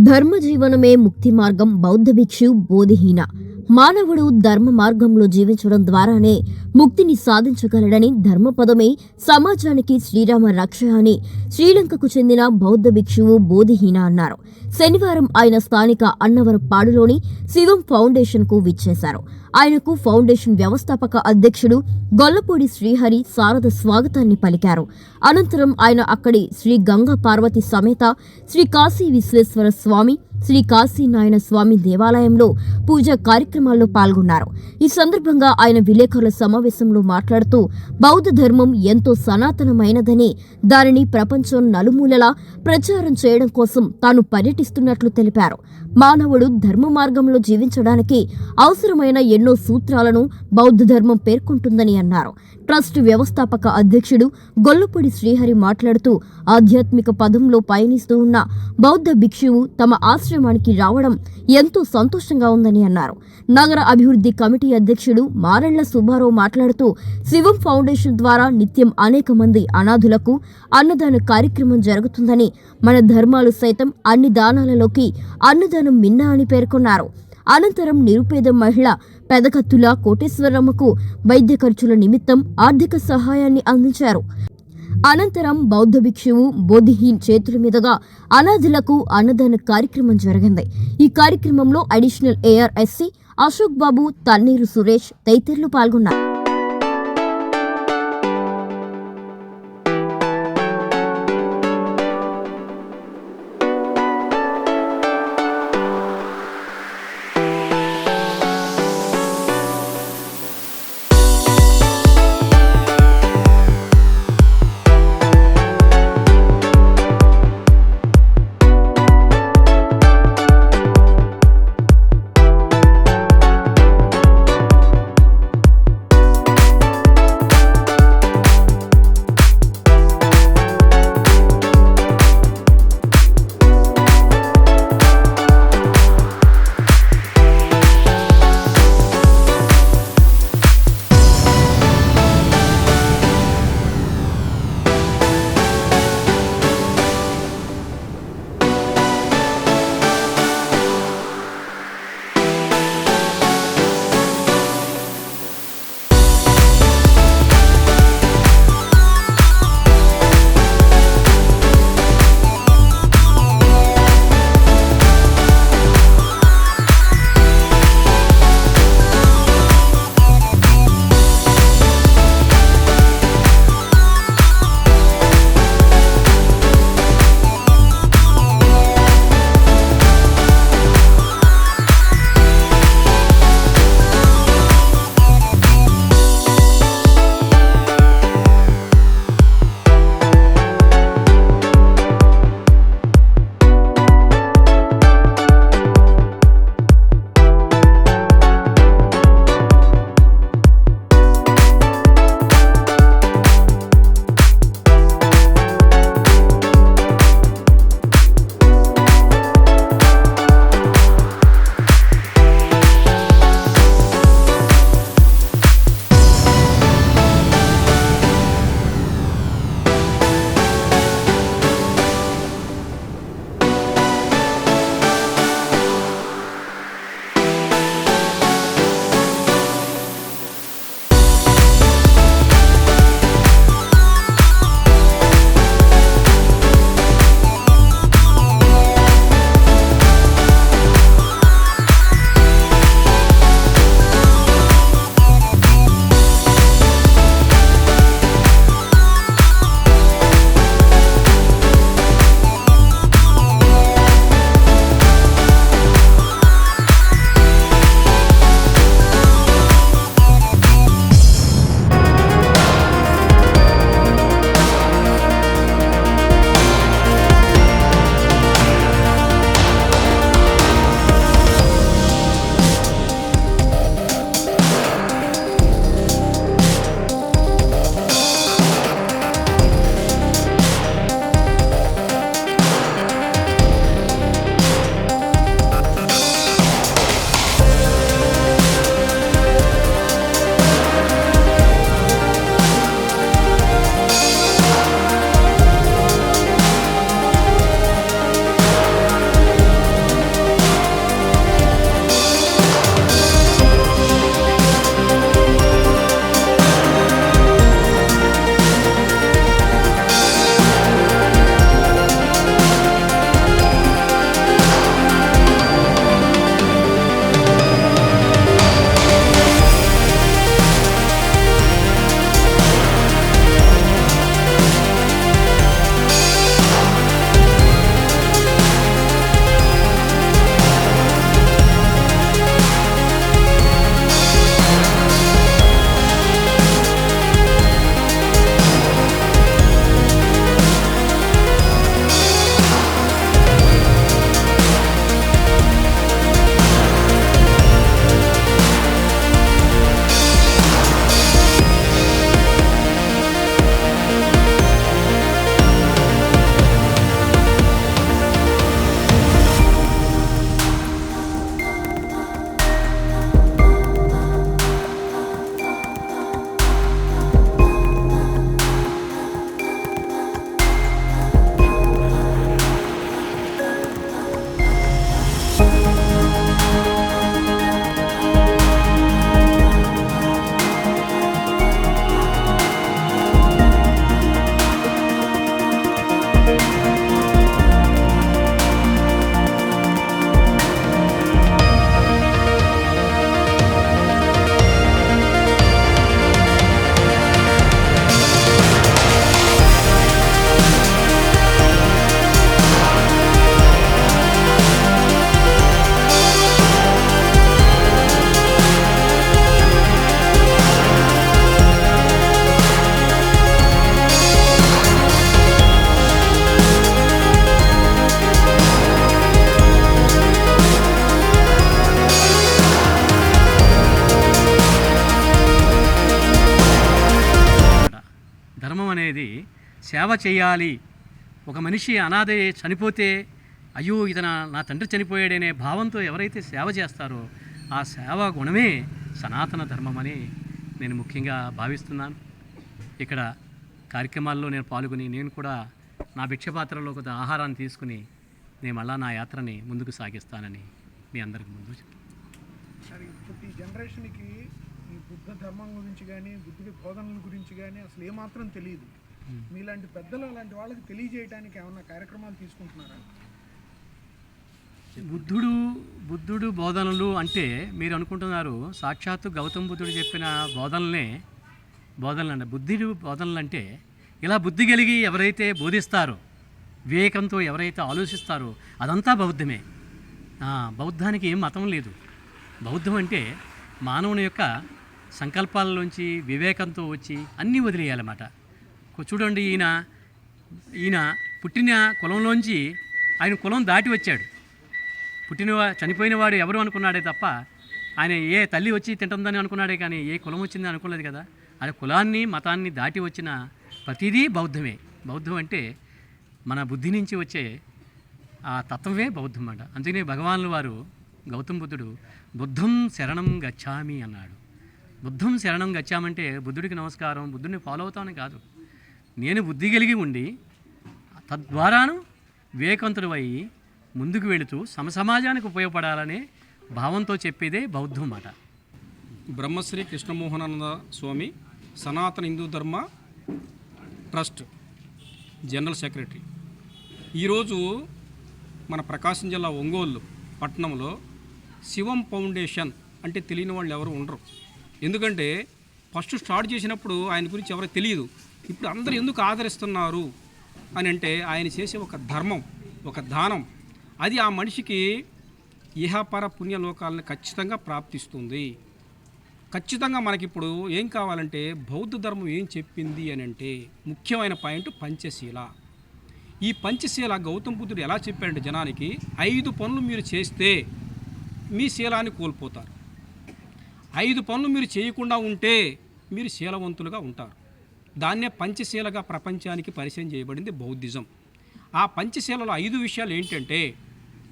ధర్మజీవనమే ముక్తి మార్గం. బౌద్ధ భిక్షు బోధిహీన. మానవుడు ధర్మ మార్గంలో జీవించడం ద్వారానే ముక్తిని సాధించగలడని, ధర్మపదమే సమాజానికి శ్రీరామ రక్ష అని శ్రీలంకకు చెందిన బౌద్ధ భిక్షువు బోధిహీన అన్నారు. శనివారం ఆయన స్థానిక అన్నవరపాడులోని శివం ఫౌండేషన్కు విచ్చేశారు. ఆయనకు ఫౌండేషన్ వ్యవస్థాపక అధ్యక్షుడు గొల్లపూడి శ్రీహరి శారద స్వాగతాన్ని పలికారు. అనంతరం ఆయన అక్కడి శ్రీ గంగా పార్వతి సమేత శ్రీ కాశీ విశ్వేశ్వర స్వామి, శ్రీ కాశీనారాయణ స్వామి దేవాలయంలో పూజా కార్యక్రమాల్లో పాల్గొన్నారు. ఈ సందర్భంగా ఆయన విలేకరుల సమావేశంలో మాట్లాడుతూ బౌద్ధ ధర్మం ఎంతో సనాతనమైనదని, దానిని ప్రపంచం నలుమూలలా ప్రచారం చేయడం కోసం తాను పర్యటిస్తున్నట్లు తెలిపారు. మానవుడు ధర్మ మార్గంలో జీవించడానికి అవసరమైన ఎన్నో సూత్రాలను బౌద్ధ ధర్మం పేర్కొంటుందని అన్నారు. ట్రస్ట్ వ్యవస్థాపక అధ్యక్షుడు గొల్లపూడి శ్రీహరి మాట్లాడుతూ ఆధ్యాత్మిక పదంలో పయనిస్తూ ఉన్న బౌద్ధ భిక్షువు తమ ఆశ్రమానికి రావడం ఎంతో సంతోషంగా ఉందని అన్నారు. నగర అభివృద్ధి కమిటీ అధ్యక్షుడు మారెళ్ల సుబ్బారావు మాట్లాడుతూ శివం ఫౌండేషన్ ద్వారా నిత్యం అనేక మంది అనాథులకు అన్నదాన కార్యక్రమం జరుగుతుందని, మన ధర్మాలు సైతం అన్ని దానాలలోకి అన్నదానం మిన్నా అని పేర్కొన్నారు. అనంతరం నిరుపేద మహిళ పెదకత్తుల కోటేశ్వరమ్మకు వైద్య ఖర్చుల నిమిత్తం ఆర్థిక సహాయాన్ని అందించారు. అనంతరం బౌద్ధ భిక్షువు బోధిహీన్ చేతుల మీదుగా అనాథులకు అన్నదాన కార్యక్రమం జరిగింది. ఈ కార్యక్రమంలో అడిషనల్ ARSC అశోక్ బాబు, తన్నీరు సురేష్ తదితరులు పాల్గొన్నారు. అనేది సేవ చేయాలి. ఒక మనిషి అనాథ చనిపోతే అయ్యో ఇతను నా తండ్రి చనిపోయాడనే భావంతో ఎవరైతే సేవ చేస్తారో ఆ సేవా గుణమే సనాతన ధర్మం అని నేను ముఖ్యంగా భావిస్తున్నాను. ఇక్కడ కార్యక్రమాల్లో నేను పాల్గొని నేను కూడా నా భిక్షపాత్రలో కొంత ఆహారాన్ని తీసుకుని నేను మళ్ళా నా యాత్రని ముందుకు సాగిస్తానని మీ అందరికి ముందు చెప్తాను. సరే, ఇప్పుడు ఈ జనరేషన్కి ఈ బుద్ధ ధర్మం గురించి కానీ బుద్ధుడి బోధనల గురించి కానీ అసలు ఏమాత్రం తెలియదు. మీలాంటి పెద్దలు అలాంటి వాళ్ళకి తెలియజేయడానికి ఏమన్నా కార్యక్రమాలు తీసుకుంటున్నారా? బుద్ధుడు బోధనలు అంటే మీరు అనుకుంటున్నారు సాక్షాత్తు గౌతమ బుద్ధుడు చెప్పిన బోధనలు అంటే బుద్ధుడు బోధనలు అంటే ఇలా బుద్ధి కలిగి ఎవరైతే బోధిస్తారో, వివేకంతో ఎవరైతే ఆలోచిస్తారో అదంతా బౌద్ధమే. బౌద్ధానికి ఏం మతం లేదు. బౌద్ధం అంటే మానవుని యొక్క సంకల్పాలలోంచి వివేకంతో వచ్చి అన్నీ వదిలేయాలన్నమాట. చూడండి, ఈయన పుట్టిన కులంలోంచి ఆయన కులం దాటి వచ్చాడు. చనిపోయిన వాడు ఎవరు అనుకున్నాడే తప్ప ఆయన ఏ తల్లి వచ్చి తింటుందని అనుకున్నాడే కానీ ఏ కులం వచ్చిందని అనుకోలేదు కదా. అది కులాన్ని మతాన్ని దాటి వచ్చిన ప్రతిదీ బౌద్ధమే. బౌద్ధం అంటే మన బుద్ధి నుంచి వచ్చే ఆ తత్వమే బౌద్ధం అన్నమాట. అందుకనే భగవానుల వారు గౌతమ బుద్ధుడు బుద్ధం శరణం గచ్చామి అన్నాడు. బుద్ధం శరణం గచ్చామంటే బుద్ధుడికి నమస్కారం, బుద్ధుడిని ఫాలో అవుతామని కాదు. నేను బుద్ధి కలిగి ఉండి తద్వారాను వివేకవంతుడు అయ్యి ముందుకు వెళుతూ సమాజానికి ఉపయోగపడాలనే భావంతో చెప్పేదే బౌద్ధం అన్నమాట. బ్రహ్మశ్రీ కృష్ణమోహనానంద స్వామి సనాతన హిందూ ధర్మ ట్రస్ట్ జనరల్ సెక్రటరీ. ఈరోజు మన ప్రకాశం జిల్లా ఒంగోలు పట్టణంలో శివం ఫౌండేషన్ అంటే తెలియని వాళ్ళు ఎవరు ఉండరు. ఎందుకంటే ఫస్ట్ స్టార్ట్ చేసినప్పుడు ఆయన గురించి ఎవరికి తెలియదు. ఇప్పుడు అందరూ ఎందుకు ఆదరిస్తున్నారు అని అంటే ఆయన చేసే ఒక ధర్మం, ఒక దానం, అది ఆ మనిషికి ఇహపర పుణ్యలోకాలను ఖచ్చితంగా ప్రాప్తిస్తుంది. ఖచ్చితంగా మనకిప్పుడు ఏం కావాలంటే బౌద్ధ ధర్మం ఏం చెప్పింది అని అంటే ముఖ్యమైన పాయింట్ పంచశీల. ఈ పంచశీల గౌతమ బుద్ధుడు ఎలా చెప్పాడంటే జనానికి 5 పనులు మీరు చేస్తే మీ శీలాన్ని కోల్పోతారు, 5 పనులు మీరు చేయకుండా ఉంటే మీరు శీలవంతులుగా ఉంటారు. దాన్నే పంచశీలగా ప్రపంచానికి పరిచయం చేయబడింది బౌద్ధిజం. ఆ పంచశీలలో 5 విషయాలు ఏంటంటే,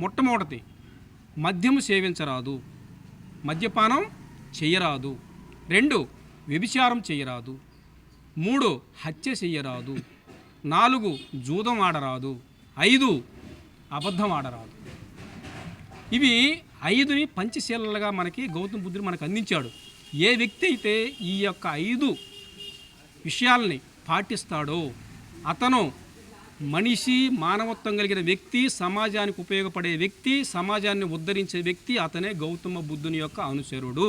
మొట్టమొదటి మద్యము సేవించరాదు, మద్యపానం చెయ్యరాదు. 2 వ్యభిచారం చెయ్యరాదు. 3 హత్య చెయ్యరాదు. 4 జూదం ఆడరాదు. 5 అబద్ధం ఆడరాదు. ఇవి 5ని పంచశీలలుగా మనకి గౌతమ బుద్ధుడు మనకు అందించాడు. ఏ వ్యక్తి అయితే ఈ యొక్క 5 విషయాల్ని పాటిస్తాడో అతను మనిషి, మానవత్వం కలిగిన వ్యక్తి, సమాజానికి ఉపయోగపడే వ్యక్తి, సమాజాన్ని ఉద్ధరించే వ్యక్తి, అతనే గౌతమ బుద్ధుని యొక్క అనుచరుడు.